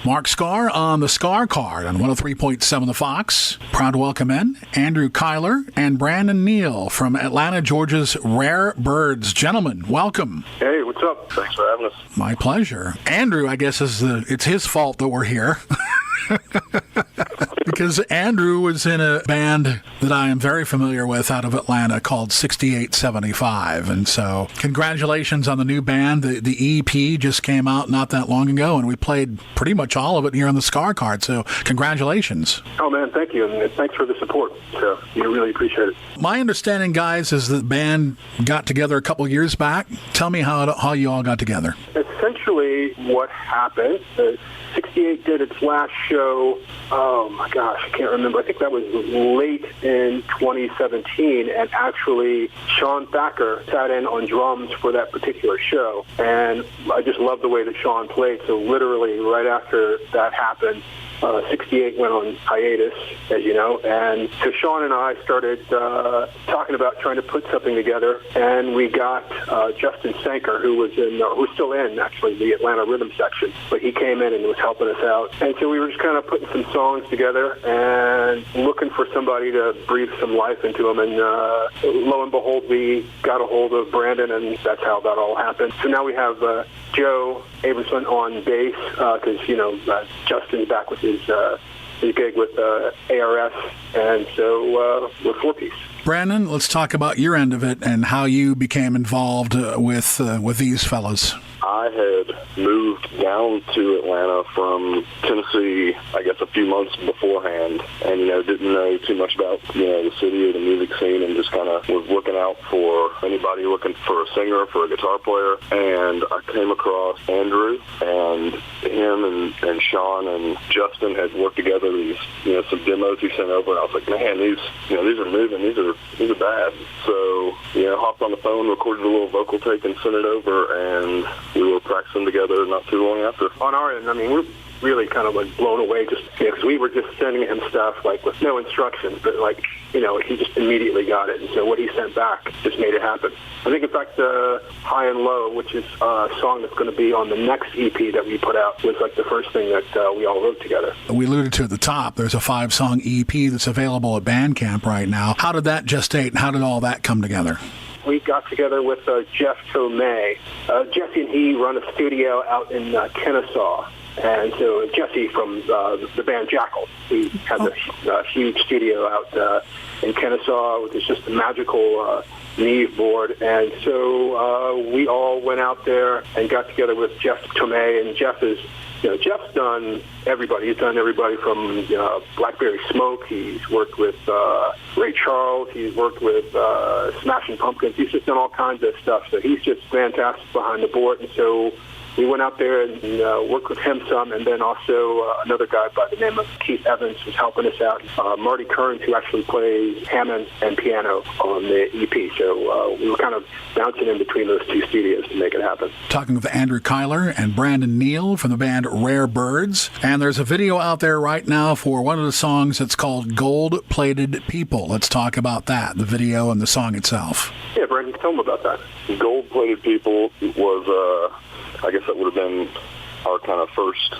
Mark Skaar on the Skaar Card on 103.7 The Fox. Proud to welcome in Andrew Cylar and Brandon Neal from Atlanta, Georgia's Rare Birds. Gentlemen, welcome. Hey, what's up? Thanks for having us. My pleasure. Andrew, I guess it's his fault that we're here. Because Andrew was in a band that I am very familiar with out of Atlanta called 6875. And so congratulations on the new band. The EP just came out not that long ago, and we played pretty much all of it here on the Skaar Card. So congratulations. Oh, man, thank you. And thanks for the support. So we really appreciate it. My understanding, guys, is that the band got together a couple years back. Tell me how you all got together. Essentially what happened is 68 did its last show, oh my gosh, I can't remember. I think that was late in 2017, and actually Sean Thacker sat in on drums for that particular show, and I just love the way that Sean played. So literally right after that happened, 68 went on hiatus, as you know, and so Sean and I started talking about trying to put something together, and we got Justin Sanker, who's still in, actually, the Atlanta rhythm section, but he came in and was helping us out. And so we were just kind of putting some songs together and looking for somebody to breathe some life into them, and lo and behold, we got a hold of Brandon, and that's how that all happened. So now we have Joe Abramson on bass, because, Justin's back with his gig with ARS, and so we're four-piece. Brandon, let's talk about your end of it and how you became involved with these fellas. I had moved down to Atlanta from Tennessee, I guess, a few months beforehand, and, didn't know too much about, the city or the music scene, and just kind of was looking out for anybody looking for a singer, for a guitar player, and I came across Andrew, and him and Sean and Justin had worked together these, some demos he sent over, and I was like, man, these are moving, these are bad. So, hopped on the phone, recorded a little vocal take, and sent it over, and we were practicing together not too long after. On our end, we're really kind of blown away, just because we were just sending him stuff with no instructions, but he just immediately got it, and so what he sent back just made it happen. I think, in fact, High and Low, which is a song that's going to be on the next EP that we put out, was the first thing that we all wrote together. We alluded to at the top, there's a 5-song EP that's available at Bandcamp right now. How did that gestate, and how did all that come together? We got together with Jeff Tomei. Jesse and he run a studio out in Kennesaw. And so Jesse from the band Jackal, he has a huge studio out in Kennesaw, which is just a magical Neve board. And so we all went out there and got together with Jeff Tomei. And Jeff is, Jeff's done everybody. He's done everybody from Blackberry Smoke. He's worked with Ray Charles. He's worked with Smashing Pumpkins. He's just done all kinds of stuff. So he's just fantastic behind the board. And so we went out there and worked with him some, and then also another guy by the name of Keith Evans was helping us out. Marty Kearns, who actually plays Hammond and piano on the EP. So we were kind of bouncing in between those two studios to make it happen. Talking with Andrew Cylar and Brandon Neal from the band Rare Birds. And there's a video out there right now for one of the songs that's called Gold-Plated People. Let's talk about that, the video and the song itself. Yeah, Brandon, tell them about that. Gold-Plated People was... I guess that would have been our kind of first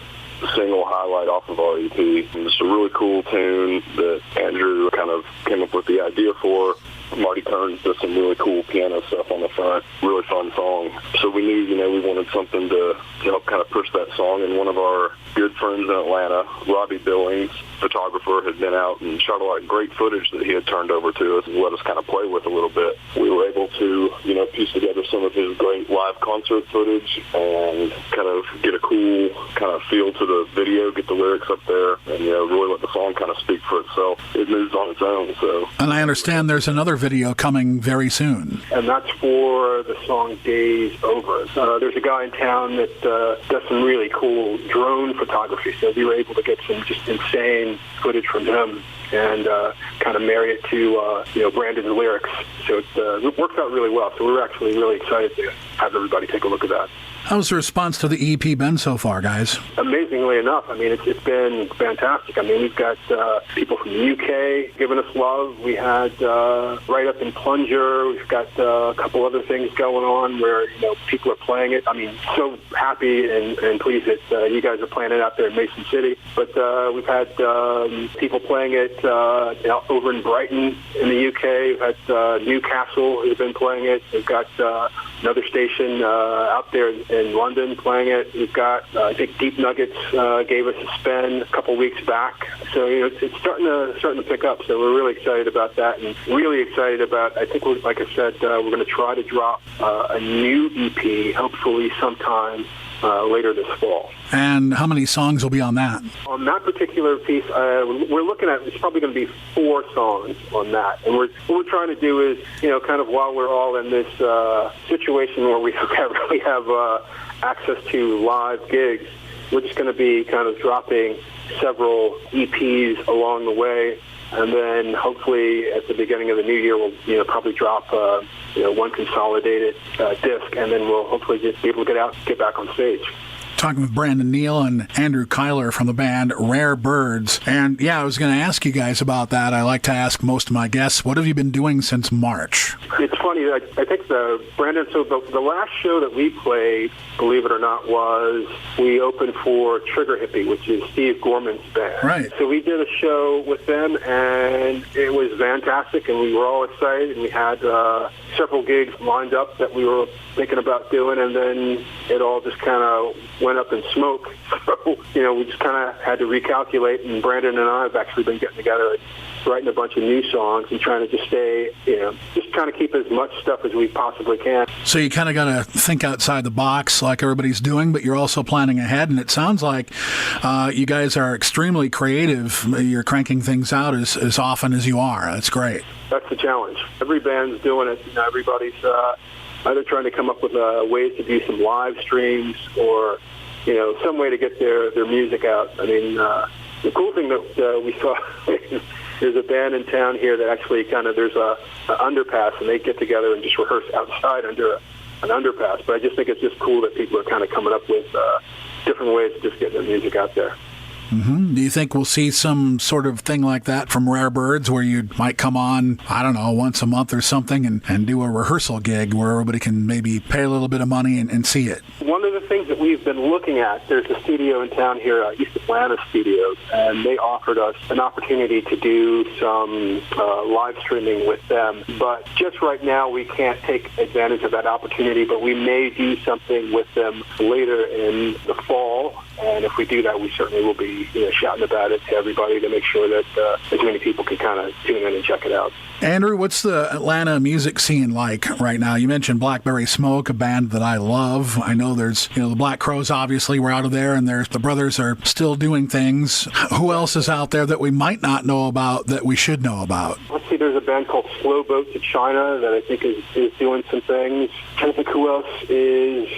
single highlight off of our EP. And just a really cool tune that Andrew kind of came up with the idea for. Marty Kearns does some really cool piano stuff on the front. Really fun song. So we knew, we wanted something to help kind of push that song. And one of our good friends in Atlanta, Robbie Billings, photographer, had been out and shot a lot of great footage that he had turned over to us and let us kind of play with a little bit. We were able to, piece together some of his great live concert footage and kind of get a cool kind of feel to the video, get the lyrics up there, and, really let the song kind of speak for itself. It moves on its own, so. And I understand there's another video coming very soon. And that's for the song Days Over. There's a guy in town that does some really cool drone photography, so we were able to get some just insane footage from him and kind of marry it to Brandon's lyrics. So it worked out really well. So we were actually really excited to have everybody take a look at that. How's the response to the EP been so far, guys? Amazingly enough, I mean, it's been fantastic. I mean, we've got people from the UK giving us love. We had right up in Plunger. We've got a couple other things going on where, people are playing it. I mean, so happy and pleased that you guys are playing it out there in Mason City. But we've had people playing it over in Brighton in the UK. We've had Newcastle who've been playing it. We've got another station out there in London playing it. We've got, I think, Deep Nuggets gave us a spin a couple weeks back. So it's starting to pick up. So we're really excited about that, and really excited about. I think, like I said, we're going to try to drop a new EP, hopefully sometime later this fall. And how many songs will be on that? On that particular piece, we're looking at, it's probably going to be 4 songs on that. And what we're trying to do is, kind of while we're all in this situation where we don't really have access to live gigs, we're just going to be kind of dropping several EPs along the way. And then hopefully at the beginning of the new year, we'll probably drop one consolidated disc, and then we'll hopefully just be able to get back on stage. Talking with Brandon Neal and Andrew Cylar from the band Rare Birds. And yeah, I was going to ask you guys about that. I like to ask most of my guests, what have you been doing since March? It's funny. I think Brandon, so the last show that we played, believe it or not, was we opened for Trigger Hippie, which is Steve Gorman's band. Right. So we did a show with them, and it was fantastic, and we were all excited, and we had several gigs lined up that we were thinking about doing, and then it all just kind of went up in smoke. So, we just kind of had to recalculate, and Brandon and I have actually been getting together and writing a bunch of new songs and trying to just stay, just trying to keep as much stuff as we possibly can. So you kind of got to think outside the box like everybody's doing, but you're also planning ahead, and it sounds like you guys are extremely creative. You're cranking things out as often as you are. That's great. That's the challenge. Every band's doing it. Everybody's either trying to come up with ways to do some live streams or, some way to get their music out. I mean, the cool thing that we saw there's a band in town here that actually there's an underpass, and they get together and just rehearse outside under an underpass. But I just think it's just cool that people are kind of coming up with different ways of just getting their music out there. Mm-hmm. Do you think we'll see some sort of thing like that from Rare Birds where you might come on, I don't know, once a month or something and do a rehearsal gig where everybody can maybe pay a little bit of money and see it? One of the things that we've been looking at, there's a studio in town here, East Atlanta Studios, and they offered us an opportunity to do some live streaming with them. But just right now, we can't take advantage of that opportunity, but we may do something with them later in the fall. And if we do that, we certainly will be shouting about it to everybody to make sure that as many people can kind of tune in and check it out. Andrew, what's the Atlanta music scene like right now? You mentioned Blackberry Smoke, a band that I love. I know there's, the Black Crowes, obviously, were out of there, and the brothers are still doing things. Who else is out there that we might not know about that we should know about? Let's see, there's a band called Slow Boat to China that I think is doing some things. I'm trying to think who else is.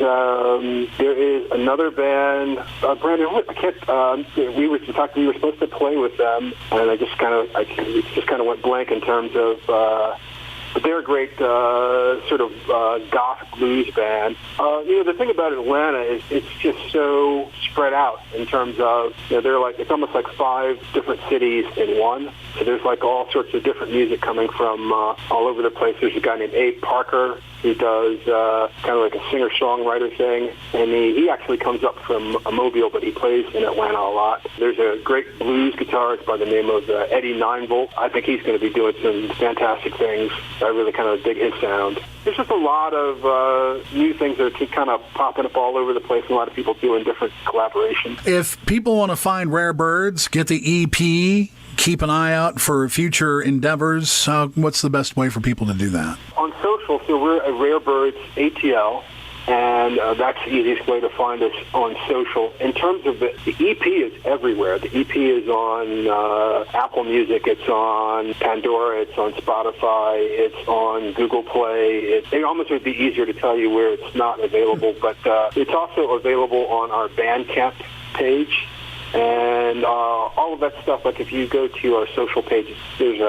There is another band, Brandon, I can't, we were supposed to play with them, and it just kind of went blank in terms of, but they're a great sort of goth blues band. The thing about Atlanta is it's just so spread out in terms of, they're like, it's almost like 5 different cities in one. So there's like all sorts of different music coming from all over the place. There's a guy named Abe Parker who does kind of like a singer-songwriter thing, and he actually comes up from Mobile, but he plays in Atlanta a lot. There's a great blues guitarist by the name of Eddie 9-Volt. I think he's going to be doing some fantastic things. I really kind of dig his sound. There's just a lot of new things that keep kind of popping up all over the place, and a lot of people doing different collaborations. If people want to find Rare Birds, get the EP, keep an eye out for future endeavors, what's the best way for people to do that? On social, so we're at Rare Birds ATL, and that's the easiest way to find us on social. In terms of the EP is everywhere. The EP is on Apple Music, it's on Pandora, it's on Spotify, it's on Google Play. It almost would be easier to tell you where it's not available, but it's also available on our Bandcamp page. And all of that stuff, like if you go to our social pages, there's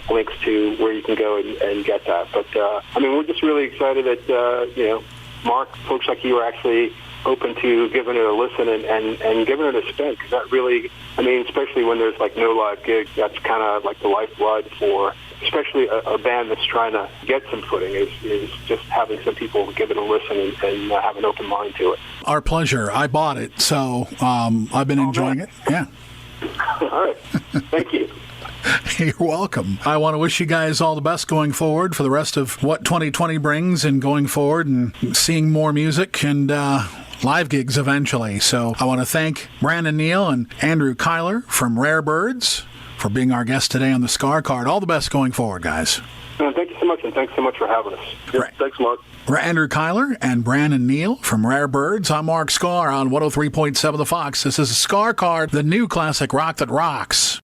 links to where you can go and get that. But, we're just really excited that, Mark, folks like you are actually open to giving it a listen and giving it a spin. Because that really, I mean, especially when there's like no live gig, that's kind of like the lifeblood for especially a band that's trying to get some footing is just having some people give it a listen and have an open mind to it. Our pleasure. I bought it, so I've been enjoying it. Yeah. All right. Thank you. You're welcome. I want to wish you guys all the best going forward for the rest of what 2020 brings and going forward and seeing more music and live gigs eventually. So I want to thank Brandon Neal and Andrew Cylar from Rare Birds for being our guest today on the Skaar Card. All the best going forward, guys. Thank you so much, and thanks so much for having us. Yep, thanks, Mark. Andrew Cylar and Brandon Neal from Rare Birds. I'm Mark Skaar on 103.7 The Fox. This is Skaar Card, the new classic rock that rocks.